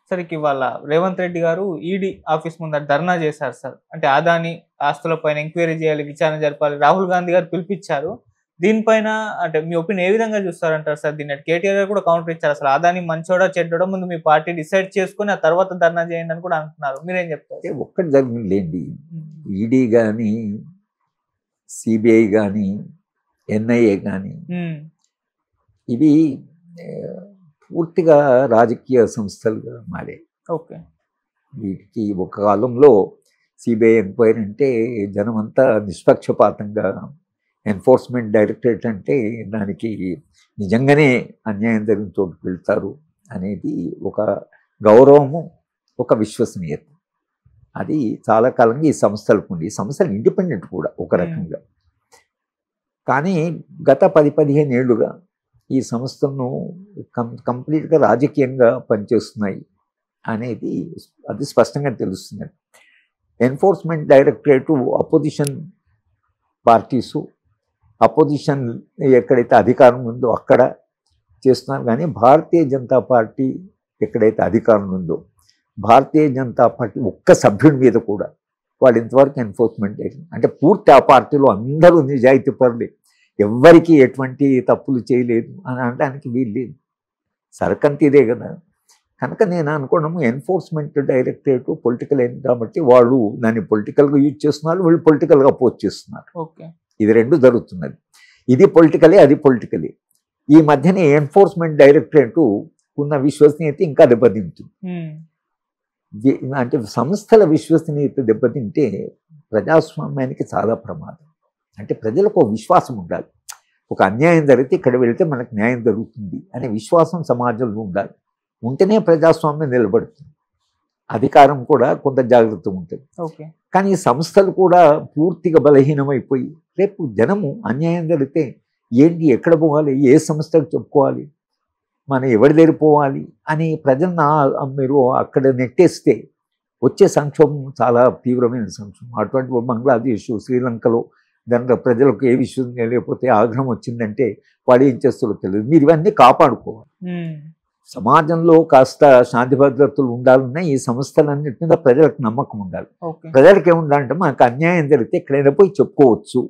Sir ఇవాళ రేవంత్ రెడ్డి గారు ED office ముందర ధర్నా చేశారు సార్. అంటే అదాని ఆస్తులపైన ఎంక్వైరీ చేయాలి, విచారణ జరపాలి. రాహుల్ గాంధీ గారు పిలిపించారు. దీనిపైన అంటే మీ ఒపీనియన్ ఏ విధంగా చూస్తారంటారు సార్? దీన్ని కేటీఆర్ గారు కూడా కౌంటర్ ఇచ్చారు. అసలు అదాని మంచోడా చెడ్డోడా ముందు మీ పార్టీ డిసైడ్ చేసుకొని ఆ తర్వాత ధర్నా చేయండి అని కూడా అంటున్నారు. మీరేం చెప్తారు? ఒక్కటి జరిగిందిలేండి. ఈడీ కానీ, సిబిఐ కానీ, ఎన్ఐఏ కానీ ఇవి పూర్తిగా రాజకీయ సంస్థలుగా మారాయి. ఓకే. వీటికి ఒక కాలంలో సిబిఐ ఎంక్వైరీ అంటే జనమంతా నిష్పక్షపాతంగా, ఎన్ఫోర్స్మెంట్ డైరెక్టరేట్ అంటే దానికి నిజంగానే అన్యాయం జరిగిన చోటుకు వెళ్తారు అనేది ఒక గౌరవము, ఒక విశ్వసనీయత. అది చాలా కాలంగా ఈ సంస్థలకు ఉంది. ఈ సంస్థలు ఇండిపెండెంట్ కూడా ఒక రకంగా. కానీ గత 10-15 ఏళ్ళుగా ఈ సంస్థలను కంప్లీట్గా రాజకీయంగా పనిచేస్తున్నాయి అనేది అది స్పష్టంగా తెలుస్తుంది. Enforcement directorate opposition parties, opposition ఎక్కడైతే అధికారం ఉందో అక్కడ చేస్తున్నారు. కానీ భారతీయ జనతా పార్టీ ఎక్కడైతే అధికారం ఉందో, భారతీయ జనతా పార్టీ ఒక్క సభ్యుడి మీద కూడా వాళ్ళు ఇంతవరకు ఎన్ఫోర్స్మెంట్ అంటే పూర్తి ఆ పార్టీలో అందరూ నిజాయితీ పరులే, ఎవ్వరికి ఎటువంటి తప్పులు చేయలేదు అని అనడానికి వీల్లేదు. సరకంత ఇదే కదా. కనుక నేను అనుకోవడము ఎన్ఫోర్స్మెంట్ డైరెక్టరేట్ పొలిటికల్ అయింది కాబట్టి వాళ్ళు దాన్ని పొలిటికల్గా యూజ్ చేస్తున్నారు, వీళ్ళు పొలిటికల్గా అపోజ్ చేస్తున్నారు. ఓకే. ఇది రెండు జరుగుతున్నది. ఇది పొలిటికలే, అది పొలిటికలే. ఈ మధ్యనే ఎన్ఫోర్స్మెంట్ డైరెక్టరేట్ ఉన్న విశ్వసనీయత ఇంకా దెబ్బతింటుంది. అంటే సంస్థల విశ్వసనీయత దెబ్బతింటే ప్రజాస్వామ్యానికి చాలా ప్రమాదం. అంటే ప్రజలకు ఒక విశ్వాసం ఉండాలి. ఒక అన్యాయం జరిగితే ఇక్కడ వెళితే మనకు న్యాయం జరుగుతుంది అనే విశ్వాసం సమాజంలో ఉండాలి. ఉంటేనే ప్రజాస్వామ్యం నిలబడుతుంది. అధికారం కూడా కొంత జాగ్రత్త ఉంటుంది. కానీ ఈ సంస్థలు కూడా పూర్తిగా బలహీనమైపోయి రేపు జనము అన్యాయం జరిగితే ఏంటి, ఎక్కడ పోవాలి, ఏ సంస్థకు చెప్పుకోవాలి, మనం ఎవరి దగ్గర పోవాలి అని ప్రజలను మీరు అక్కడ నెట్టేస్తే వచ్చే సంక్షోభం చాలా తీవ్రమైన సంక్షోభం. అటువంటి బంగ్లాదేశ్, శ్రీలంకలో దాంట్లో ప్రజలకు ఏ విషయం లేకపోతే ఆగ్రహం వచ్చిందంటే వాడు ఏం చేస్తారో తెలియదు. మీరు ఇవన్నీ కాపాడుకోవాలి. సమాజంలో కాస్త శాంతి భద్రతలు ఉండాలన్నా ఈ సంస్థలన్నిటి మీద ప్రజలకు నమ్మకం ఉండాలి. ప్రజలకు ఏముండాలంటే మనకు అన్యాయం జరిగితే ఎక్కడైనా పోయి చెప్పుకోవచ్చు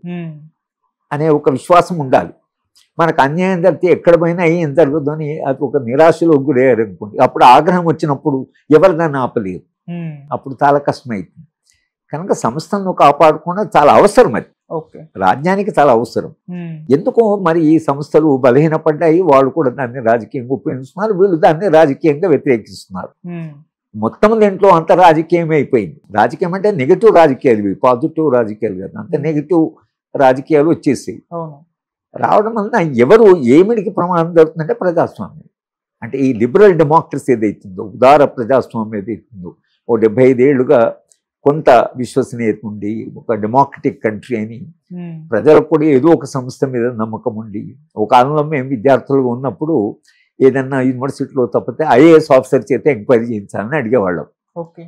అనే ఒక విశ్వాసం ఉండాలి. మనకు అన్యాయం జరిగితే ఎక్కడ పోయినా ఏం జరగదు అని అది ఒక నిరాశలో గురయ్యారు అనుకోండి, అప్పుడు ఆగ్రహం వచ్చినప్పుడు ఎవరు దాన్ని ఆపలేరు, అప్పుడు చాలా కష్టమవుతుంది. కనుక సంస్థలను కాపాడుకోవడం చాలా అవసరం. అది రాజ్యానికి చాలా అవసరం. ఎందుకో మరి ఈ సంస్థలు బలహీనపడ్డాయి, వాళ్ళు కూడా దాన్ని రాజకీయంగా ఉపయోగిస్తున్నారు, వీళ్ళు దాన్ని రాజకీయంగా వ్యతిరేకిస్తున్నారు. మొత్తం దీంట్లో అంత రాజకీయం అయిపోయింది. రాజకీయం అంటే నెగిటివ్ రాజకీయాలు, ఇవి పాజిటివ్ రాజకీయాలు కదా, అంత నెగిటివ్ రాజకీయాలు వచ్చేసాయి. రావడం వలన ఎవరు ఏమిడికి ప్రమాదం జరుగుతుందంటే ప్రజాస్వామ్యం. అంటే ఈ లిబరల్ డెమోక్రసీ ఏదైతుందో, ఉదార ప్రజాస్వామ్యం ఏదైతుందో, ఓ 75 ఏళ్ళుగా కొంత విశ్వసనీయత ఉండి ఒక డెమోక్రటిక్ కంట్రీ అని ప్రజలకు కూడా ఏదో ఒక సంస్థ మీద నమ్మకం ఉండి, ఒక కాలంలో మేము విద్యార్థులుగా ఉన్నప్పుడు ఏదన్నా యూనివర్సిటీలో తప్పితే ఐఏఎస్ ఆఫీసర్ చేత ఎంక్వైరీ చేయించాలని అడిగేవాళ్ళం.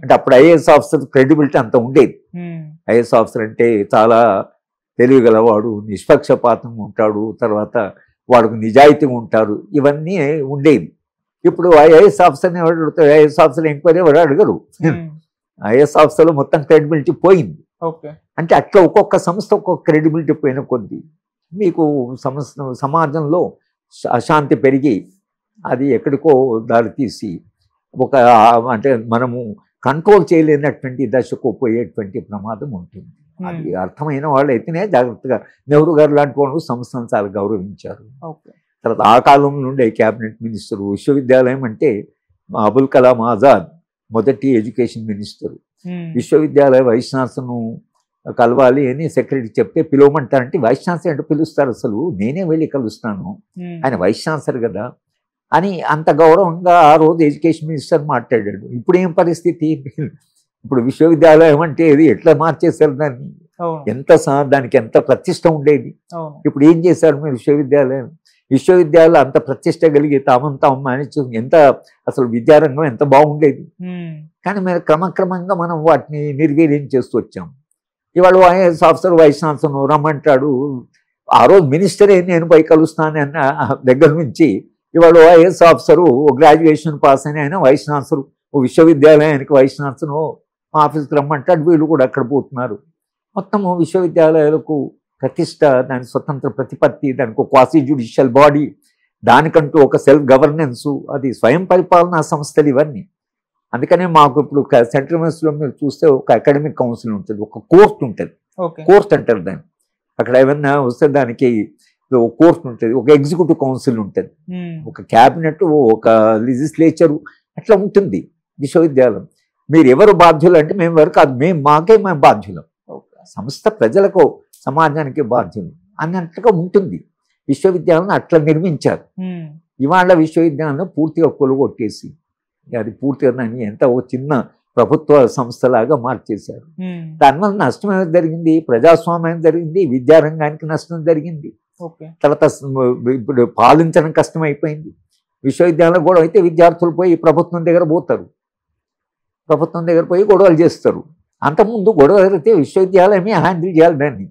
అంటే అప్పుడు ఐఏఎస్ ఆఫీసర్ క్రెడిబిలిటీ అంత ఉండేది. ఐఏఎస్ ఆఫీసర్ అంటే చాలా తెలియగలవాడు, నిష్పక్షపాతంగా ఉంటాడు, తర్వాత వాడికి నిజాయితీగా ఉంటారు, ఇవన్నీ ఉండేవి. ఇప్పుడు ఐఏఎస్ ఆఫీసర్ని ఎవరు అడుగుతారు? ఐఏఎస్ ఆఫీసర్ ఎంక్వైరీ ఎవరు అడగరు. ఐఏఎస్ ఆఫీసర్లో మొత్తం క్రెడిబిలిటీ పోయింది. అంటే అట్లా ఒక్కొక్క సంస్థ ఒక్కొక్క క్రెడిబిలిటీ పోయిన కొద్దీ మీకు సమాజంలో అశాంతి పెరిగి అది ఎక్కడికో దారితీసి ఒక అంటే మనము కంట్రోల్ చేయలేనటువంటి దశకు పోయేటువంటి ప్రమాదం ఉంటుంది. అది అర్థమైన వాళ్ళు అయితేనే జాగ్రత్తగా, నెహ్రూ గారు లాంటి వాళ్ళు సంస్థను చాలా గౌరవించారు. తర్వాత ఆ కాలం నుండి క్యాబినెట్ మినిస్టర్, విశ్వవిద్యాలయం అంటే అబుల్ కలాం ఆజాద్ మొదటి ఎడ్యుకేషన్ మినిస్టర్. విశ్వవిద్యాలయ వైస్ ఛాన్సలర్ను కలవాలి అని సెక్రటరీ చెప్తే పిలవమంటారంటే వైస్ ఛాన్సలర్ అంటే పిలుస్తారు, అసలు నేనే వెళ్ళి కలుస్తాను, ఆయన వైస్ ఛాన్సలర్ కదా అని అంత గౌరవంగా ఆ రోజు ఎడ్యుకేషన్ మినిస్టర్ మాట్లాడాడు. ఇప్పుడు ఏం పరిస్థితి? ఇప్పుడు విశ్వవిద్యాలయం అంటే ఇది ఎట్లా మార్చేశారు దాన్ని, దానికి ఎంత ప్రతిష్ట ఉండేది. ఇప్పుడు ఏం చేశారు మీరు? విశ్వవిద్యాలయాలు అంత ప్రతిష్ట కలిగి తామంతా మేనేజ్, ఎంత అసలు విద్యారంగం ఎంత బాగుండేది. కానీ మీరు క్రమక్రమంగా మనం వాటిని నిర్వీర్యం చేస్తూ వచ్చాం. ఇవాళ ఐఏఎస్ ఆఫీసర్ వైస్ ఛాన్సలర్ రమ్మంటాడు, ఆ రోజు మినిస్టరే నేను పోయి కలుస్తాను అన్న దగ్గర నుంచి ఇవాళ ఐఏఎస్ ఆఫీసరు గ్రాడ్యుయేషన్ పాస్ అని ఆయన వైస్ ఛాన్సలర్ ఓ విశ్వవిద్యాలయానికి వైస్ ఛాన్సలర్ ఆఫీస్కి రమ్మంటాడు, వీళ్ళు కూడా అక్కడ పోతున్నారు. మొత్తము విశ్వవిద్యాలయాలకు ప్రతిష్ట, దాని స్వతంత్ర ప్రతిపత్తి, దానికి ఒక క్వాసీ జ్యుడిషియల్ బాడీ, దానికంటూ ఒక సెల్ఫ్ గవర్నెన్స్, అది స్వయం పరిపాలనా సంస్థలు ఇవన్నీ. అందుకనే మాకు ఇప్పుడు సెంట్రల్ యూనివర్సిటీలో మీరు చూస్తే ఒక అకాడమిక్ కౌన్సిల్ ఉంటుంది, ఒక కోర్ట్ ఉంటుంది, కోర్ట్ అంటారు దాన్ని. అక్కడ ఏమన్నా వస్తే దానికి ఒక కోర్ట్ ఉంటుంది, ఒక ఎగ్జిక్యూటివ్ కౌన్సిల్ ఉంటుంది, ఒక క్యాబినెట్, ఒక లెజిస్లేచరు, అట్లా ఉంటుంది విశ్వవిద్యాలయం. మీరు ఎవరు బాధ్యులు అంటే మేము వరకు కాదు, మేము బాధ్యులం, సంస్థ ప్రజలకు సమాజానికి బాధ్యులు అన్నట్టుగా ఉంటుంది. విశ్వవిద్యాలయం అట్లా నిర్మించారు. ఇవాళ విశ్వవిద్యాలయం పూర్తిగా కొలుగొట్టేసి అది పూర్తిగా దాన్ని ఎంత ఒక చిన్న ప్రభుత్వ సంస్థలాగా మార్చేశారు. దానివల్ల నష్టం ఏమైనా జరిగింది, ప్రజాస్వామ్యం జరిగింది, విద్యారంగానికి నష్టం జరిగింది. తర్వాత ఇప్పుడు పాలించడం కష్టమైపోయింది. విశ్వవిద్యాలయం గొడవ అయితే విద్యార్థులు పోయి ప్రభుత్వం దగ్గర పోతారు, ప్రభుత్వం దగ్గర పోయి గొడవలు చేస్తారు. అంతకుముందు గొడవ జరిగితే విశ్వవిద్యాలయమే హ్యాండిల్ చేయాలి, దాన్ని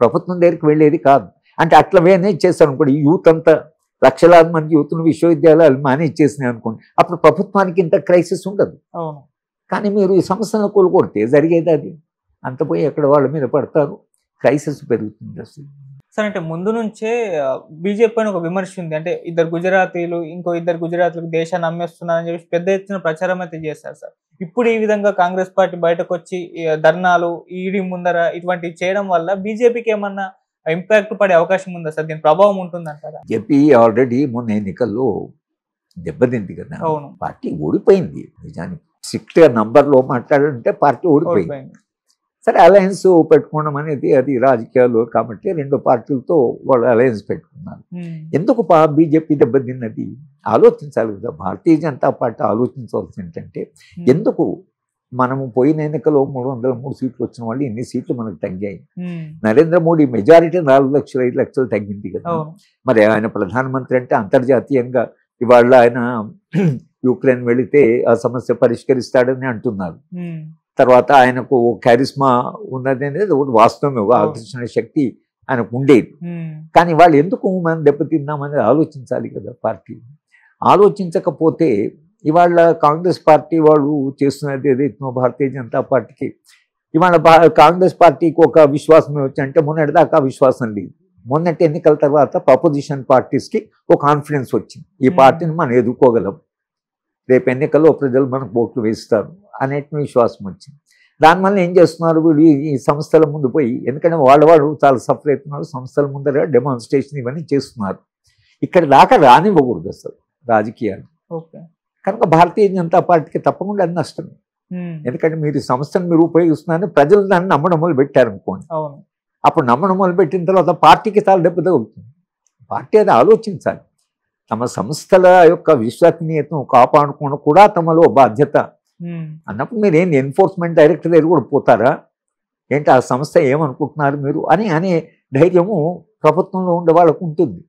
ప్రభుత్వం దగ్గరికి వెళ్ళేది కాదు. అంటే అట్లా మేనేజ్ చేస్తారు అనుకోండి, యూత్ అంతా లక్షలాది మంది యూత్ను విశ్వవిద్యాలయాలు మేనేజ్ చేసినాయి అనుకోండి, అప్పుడు ప్రభుత్వానికి ఇంత క్రైసిస్ ఉండదు. కానీ మీరు ఈ సంస్థలను కొలుకొడితే జరిగేది అది, అంత పోయి ఎక్కడ వాళ్ళ మీద పడతారు, క్రైసిస్ పెరుగుతుంది అసలు. సార్ అంటే ముందు నుంచే బీజేపీ అని ఒక విమర్శ ఉంది, అంటే ఇద్దరు గుజరాతీలు ఇంకో ఇద్దరు గుజరాతీలకు దేశాన్ని అమ్మేస్తున్నారని చెప్పి పెద్ద ఎత్తున ప్రచారం అయితే చేశారు సార్. ఇప్పుడు ఈ విధంగా కాంగ్రెస్ పార్టీ బయటకు వచ్చి ధర్నాలు, ఈడీ ముందర ఇటువంటివి చేయడం వల్ల బీజేపీకి ఏమన్నా ఇంపాక్ట్ పడే అవకాశం ఉందా సార్, దీని ప్రభావం ఉంటుందంటారా? బీజేపీ ఆల్రెడీ మొన్న ఎన్నికల్లో దెబ్బతింది కదా, పార్టీ ఓడిపోయింది. నిజానికి స్ట్రిక్ట్ గా నంబర్లో మాట్లాడాలంటే పార్టీ ఓడిపోయింది. సరే అలయన్స్ పెట్టుకోవడం అనేది అది రాజకీయాలు కాబట్టి రెండు పార్టీలతో వాళ్ళు అలయన్స్ పెట్టుకున్నారు. ఎందుకు బీజేపీ దెబ్బతిన్నది ఆలోచించాలి కదా. భారతీయ జనతా పార్టీ ఆలోచించవలసి ఏంటంటే, ఎందుకు మనము పోయిన ఎన్నికలో 303 సీట్లు వచ్చిన వాళ్ళు ఇన్ని సీట్లు మనకు తగ్గాయి. నరేంద్ర మోడీ మెజారిటీ 4 లక్షలు 5 లక్షలు తగ్గింది కదా. మరి ఆయన ప్రధానమంత్రి అంటే అంతర్జాతీయంగా ఇవాళ ఆయన యుక్రెయిన్ వెళితే ఆ సమస్య పరిష్కరిస్తాడని అంటున్నారు. తర్వాత ఆయనకు క్యారిస్మా ఉన్నది అనేది వాస్తవమే, ఆకర్షణ శక్తి ఆయనకు ఉండేది. కానీ వాళ్ళు ఎందుకు మనం దెబ్బతిన్నామనేది ఆలోచించాలి కదా పార్టీ. ఆలోచించకపోతే ఇవాళ కాంగ్రెస్ పార్టీ వాళ్ళు చేస్తున్నది ఏదైతే భారతీయ జనతా పార్టీకి ఇవాళ కాంగ్రెస్ పార్టీకి ఒక విశ్వాసం వచ్చి అంటే మొన్నటిదాకా విశ్వాసం లేదు. మొన్నటి ఎన్నికల తర్వాత అపోజిషన్ పార్టీస్కి ఒక కాన్ఫిడెన్స్ వచ్చింది, ఈ పార్టీని మనం ఎదుర్కోగలం, రేపు ఎన్నికల్లో ప్రజలు మనకు ఓట్లు వేస్తారు అనే విశ్వాసం వచ్చింది. దానివల్ల ఏం చేస్తున్నారు వీళ్ళు, ఈ సంస్థల ముందు పోయి, ఎందుకంటే వాళ్ళు చాలా సఫర్ అవుతున్నారు, సంస్థల ముందర డెమాన్స్ట్రేషన్ ఇవన్నీ చేస్తున్నారు. ఇక్కడ దాకా రానివ్వకూడదు అసలు రాజకీయాలు. కనుక భారతీయ జనతా పార్టీకి తప్పకుండా అది నష్టమే. ఎందుకంటే మీరు ఈ సంస్థను మీరు ఉపయోగిస్తున్నారని ప్రజలు దాన్ని నమ్మడం మొదలు పెట్టారనుకోండి, అప్పుడు నమ్మడం మొదలు పెట్టిన తర్వాత పార్టీకి చాలా దెబ్బ తగులుతుంది. పార్టీ అది ఆలోచించాలి, తమ సంస్థల యొక్క విశ్వసనీయతను కాపాడుకోవడం కూడా తమలో బాధ్యత అన్నప్పుడు మీరు ఏంటి ఎన్ఫోర్స్మెంట్ డైరెక్టర్ దగ్గర కూడా పోతారా ఏంటి, ఆ సంస్థ ఏమనుకుంటున్నారు మీరు అనే ధైర్యము ప్రభుత్వంలో ఉండే వాళ్ళకు ఉంటుంది.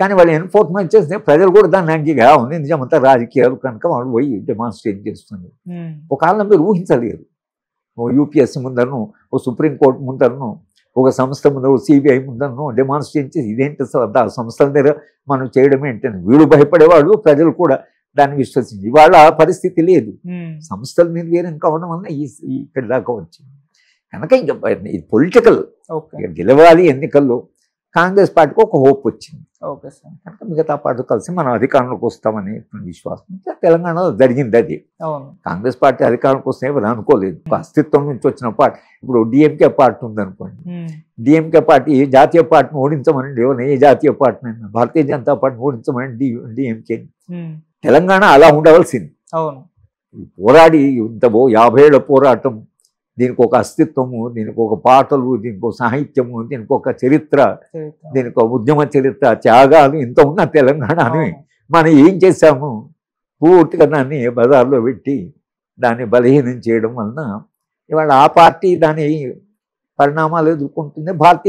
కానీ వాళ్ళు ఎన్ఫోర్స్మెంట్ చేస్తే ప్రజలు కూడా దాన్ని అంగీగా ఉంది, నిజమంతా రాజకీయాలు కనుక వాళ్ళు పోయి డెమాన్స్ట్రేట్ చేస్తుంది. ఒక కాలంలో మీరు ఊహించలేరు, ఓ యూపీఎస్సీ ముందరను, ఓ సుప్రీంకోర్టు ముందరను, ఒక సంస్థ ముందర, ఓ సిబిఐ ముందరను డెమాన్స్ట్రేట్ చేసి ఇదేంటి ఆ సంస్థల దగ్గర మనం చేయడం ఏంటని వీళ్ళు భయపడేవాళ్ళు, ప్రజలు కూడా దాన్ని విశ్వసించి. ఇవాళ ఆ పరిస్థితి లేదు, సంస్థలు నిర్వీర్యం కావడం వల్ల ఇక్కడ దాకా వచ్చింది. కనుక ఇంకా ఇది పొలిటికల్, గెలవాలి ఎన్నికల్లో. కాంగ్రెస్ పార్టీకి ఒక హోప్ వచ్చింది, కనుక మిగతా పార్టీ కలిసి మనం అధికారంలోకి వస్తామని విశ్వాసం తెలంగాణలో జరిగింది. అది కాంగ్రెస్ పార్టీ అధికారంలోకి వస్తే ఎవరు అనుకోలేదు, అస్తిత్వం నుంచి వచ్చిన పార్టీ. ఇప్పుడు డిఎంకే పార్టీ ఉందనుకోండి, డిఎంకే పార్టీ జాతీయ పార్టీని ఓడించమని ఎవరిని, ఏ జాతీయ పార్టీని, భారతీయ జనతా పార్టీని ఓడించమని డిఎంకే. తెలంగాణ అలా ఉండవలసింది, పోరాడి ఇంత 50 ఏళ్ల పోరాటం, దీనికి ఒక అస్తిత్వము, దీనికి ఒక పాటలు, దీనికి ఒక సాహిత్యము, దీనికి ఒక చరిత్ర, దీనికి ఒక ఉద్యమ చరిత్ర, త్యాగాలు ఇంత ఉన్న తెలంగాణని మనం ఏం చేశాము, పూర్తిగా దాన్ని బజార్లో పెట్టి దాన్ని బలహీనం చేయడం వలన ఇవాళ ఆ పార్టీ దాని పరిణామాలు ఎదుర్కొంటుంది. భారతీయ